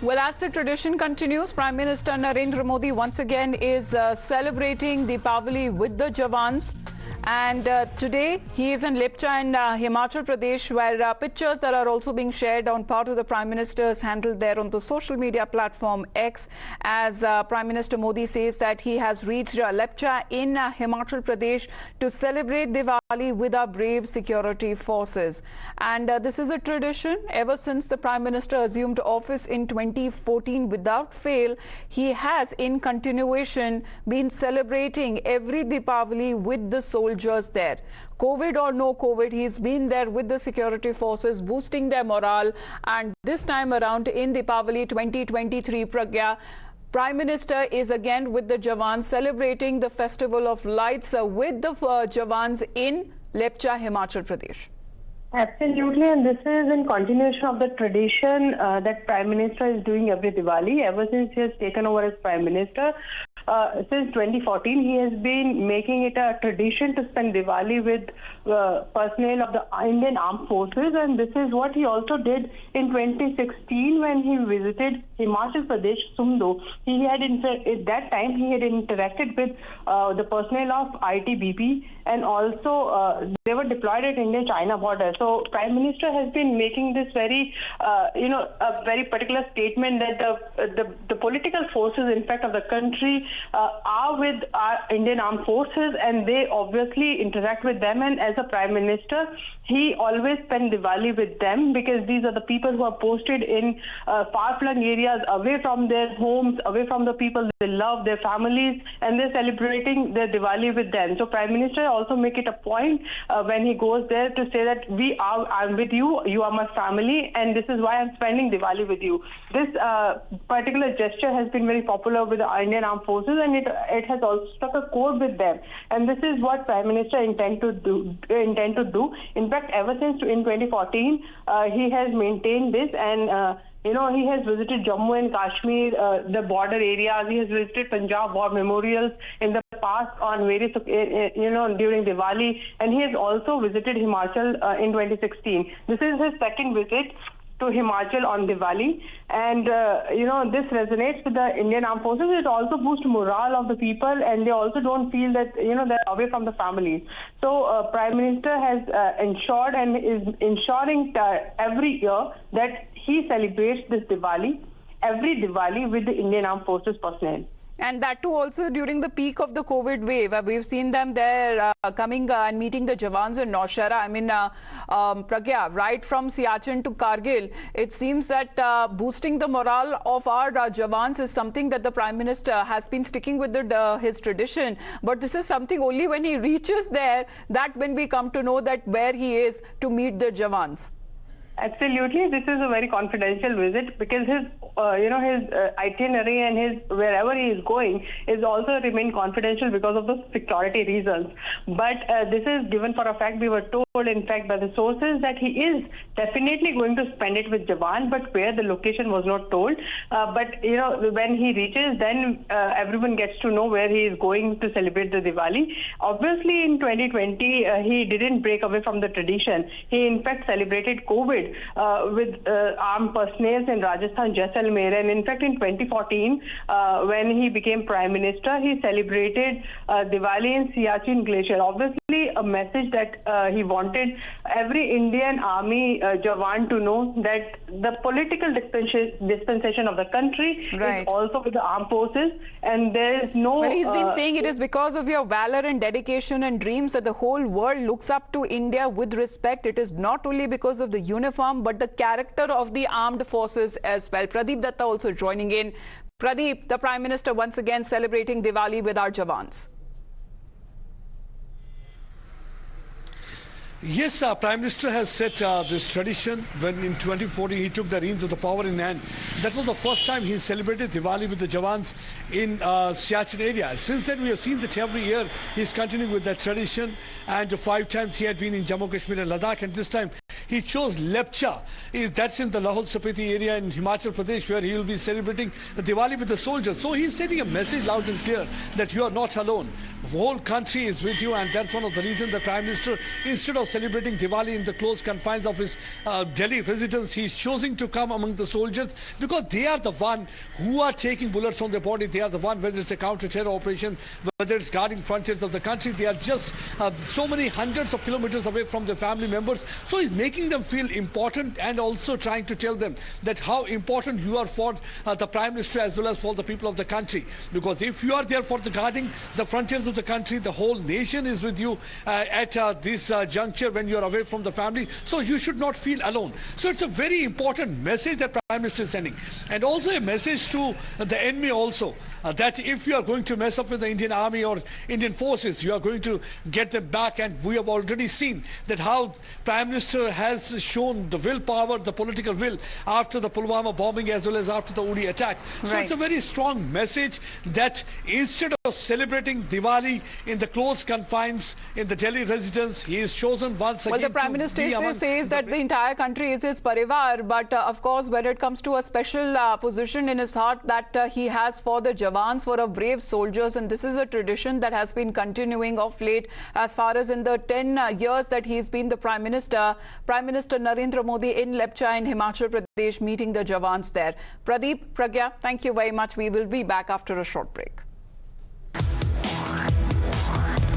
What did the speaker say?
Well, as the tradition continues, Prime Minister Narendra Modi once again is celebrating Diwali with the Jawans. And today he is in Lepcha in Himachal Pradesh, where pictures that are also being shared on part of the Prime Minister's handle there on the social media platform X, as Prime Minister Modi says that he has reached Lepcha in Himachal Pradesh to celebrate Diwali with our brave security forces. And this is a tradition ever since the Prime Minister assumed office in 2014. Without fail, he has in continuation been celebrating every Diwali with the soldiers there. COVID or no COVID, he's been there with the security forces, boosting their morale. And this time around in Diwali 2023, Pragya, Prime Minister is again with the Jawans, celebrating the Festival of Lights with the Jawans in Lepcha, Himachal Pradesh. Absolutely, and this is in continuation of the tradition that Prime Minister is doing every Diwali ever since he has taken over as Prime Minister. Since 2014, he has been making it a tradition to spend Diwali with personnel of the Indian Armed Forces, and this is what he also did in 2016 when he visited Himachal Pradesh, Sumdo. He had at that time he had interacted with the personnel of ITBP, and also they were deployed at India-China border. So Prime Minister has been making this very, a very particular statement that the political forces, in fact, of the country are with our Indian Armed Forces, and they obviously interact with them. And as a Prime Minister, he always spends Diwali with them, because these are the people who are posted in far-flung areas, away from their homes, away from the people they love, their families, and they're celebrating their Diwali with them. So Prime Minister also make it a point when he goes there to say that I'm with you, you are my family, and this is why I'm spending Diwali with you. This particular gesture has been very popular with the Indian Armed Forces, and it has also struck a chord with them. And this is what Prime Minister intend to do. In fact, ever since in 2014, he has maintained this, and he has visited Jammu and Kashmir, the border areas. He has visited Punjab war memorials in the past on various, during Diwali, and he has also visited Himachal in 2016. This is his second visit to Himachal on Diwali, and this resonates with the Indian Armed Forces. It also boosts morale of the people, and they also don't feel that they're away from the families. So Prime Minister has ensured and is ensuring every year that he celebrates this Diwali, every Diwali, with the Indian Armed Forces personnel. And that too also during the peak of the COVID wave. We've seen them there coming and meeting the Jawans in Naushera. I mean, Pragya, right from Siachen to Kargil, it seems that boosting the morale of our Jawans is something that the Prime Minister has been sticking with his tradition. But this is something only when he reaches there, that when we come to know that where he is to meet the Jawans. Absolutely, this is a very confidential visit, because his itinerary and his wherever he is going is also remain confidential because of the security reasons. But this is given for a fact. We were told, in fact, by the sources that he is definitely going to spend it with Jawan, but where the location was not told. But when he reaches, then everyone gets to know where he is going to celebrate the Diwali. Obviously, in 2020, he didn't break away from the tradition. He, in fact, celebrated COVID with armed personnel in Rajasthan, Jaisalmer, and in fact in 2014 when he became Prime Minister, he celebrated Diwali in Siachen Glacier. Obviously a message that he wanted every Indian Army Jawan to know that the political dispensation of the country is also with the armed forces, and there is no... Well, he's been saying it is because of your valor and dedication and dreams that the whole world looks up to India with respect. It is not only because of the uniform, but the character of the armed forces as well. Pradeep Datta also joining in. Pradeep, the Prime Minister once again celebrating Diwali with our Jawans. Yes, Prime Minister has set this tradition when in 2014 he took the reins of the power in hand. That was the first time he celebrated Diwali with the Jawans in Siachen area. Since then we have seen that every year he's continuing with that tradition, and 5 times he had been in Jammu, Kashmir and Ladakh, and this time he chose Lepcha. That's in the Lahore Spiti area in Himachal Pradesh, where he will be celebrating the Diwali with the soldiers. So he's sending a message loud and clear that you are not alone. The whole country is with you, and that's one of the reasons the Prime Minister, instead of celebrating Diwali in the close confines of his Delhi residence, he's choosing to come among the soldiers, because they are the one who are taking bullets on their body. They are the one, whether it's a counter-terror operation, whether it's guarding frontiers of the country, they are just so many hundreds of kilometers away from their family members. So he's making them feel important, and also trying to tell them that how important you are for the Prime Minister as well as for the people of the country. Because if you are there for the guarding the frontiers of the country, the whole nation is with you at this juncture when you are away from the family. So you should not feel alone. So it's a very important message that Prime Minister is sending, and also a message to the enemy also, that if you are going to mess up with the Indian Army or Indian forces, you are going to get them back. And we have already seen that how Prime Minister has shown the willpower, the political will, after the Pulwama bombing as well as after the Uri attack. So it's a very strong message that instead of celebrating Diwali in the close confines in the Delhi residence, he is chosen once again. Well, the Prime Minister says that the entire country is his parivar, but of course, when it comes to a special position in his heart that he has for the Jawans, for our brave soldiers, and this is a tradition that has been continuing of late, as far as in the 10 years that he's been the Prime Minister Narendra Modi in Lepcha in Himachal Pradesh, meeting the Jawans there. Pradeep, Pragya, thank you very much. We will be back after a short break.